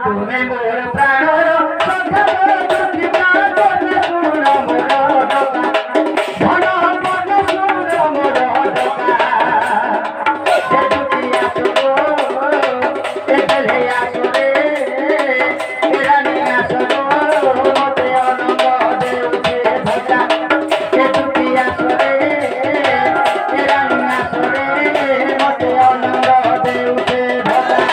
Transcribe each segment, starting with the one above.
তুমি মোর প্রাণর কথা যদি প্রাণ করে শুন মোর ডকা ধন করে শুন মোর ডকা যে যদি আসো এলে আসো রে রানী আসো মতে অনঙ্গ দেউছে ধরা যে যদি আসো রে রানী আসো রে মতে অনঙ্গ দেউছে ধরা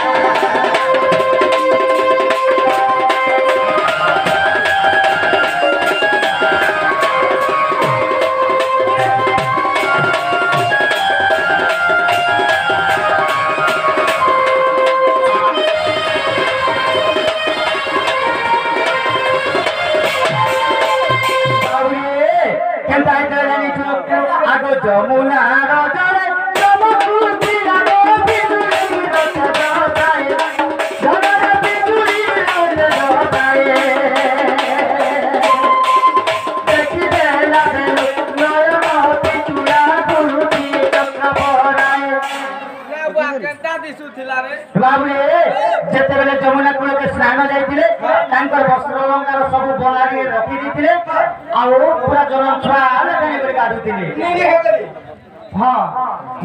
আগো যমুনা রজরে চমকুতি আলো বিজুলি রথ জতায় ঝড়ে বিজুলি রথ জতায় দেখিলে লাগে নয়ন পিছুড়া গুরুতি চক্র পরায় বাবুরে যেତେବେଳେ যমুনা কূଳকে ସ୍ନାନ ଯାଇଥିଲେ ତାଙ୍କର ବସ୍ତ୍ର ଅଳଙ୍କାର ସବୁ ବନାରେ ରଖି ଦେଇଥିଲେ ଆଉ ପୁରା ଜନଛୁଆ ଲେଖାଣି କରି ଗାଧୁଥିଲେ ହଁ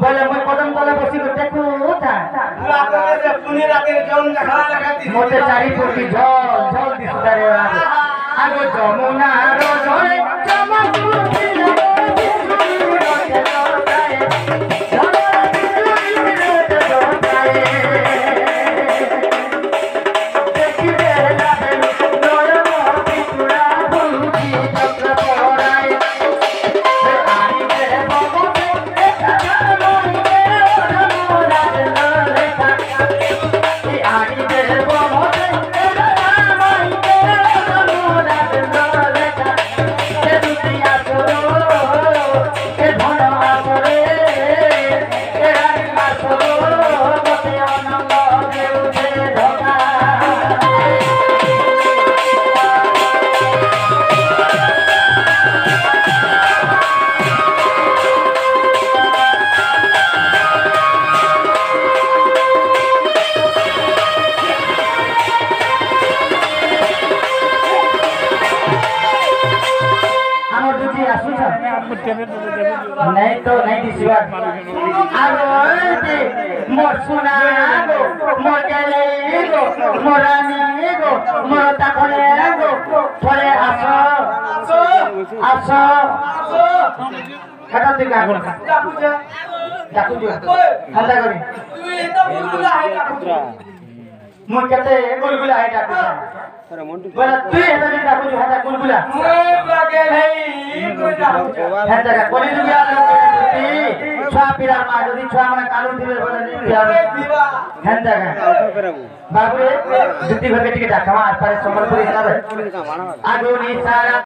ବୋଲେ ମୁଁ କଦମ ତଳେ ବସି ଦେଖୁ ମତେ ଚାରିପଟେ ଝଲ ଝଲ ଦିଶୁଥାଏ ଆଗ ଯମୁନା ରଜରେ ଚମକୁତି नहीं तो नहीं दिसवा आगो मोर सुना गो मोर गले गो मोरानी गो मोर ताकले गो थोड़े आसो आसो खाता दिखा डाकू जो खाता करी मोर कहते गुलगुला है डाकू बोला तू हेता डाकू जो खाता गुलगुला हेता का कोली जुगिया छुआ पिरा मा যদি छुआ মানে কালু দিবে বলে দিবা হেতা का बाबू दुती भगे टिके डाकमा आस पारे संबलपुरी हिसाब है आगो नि सारा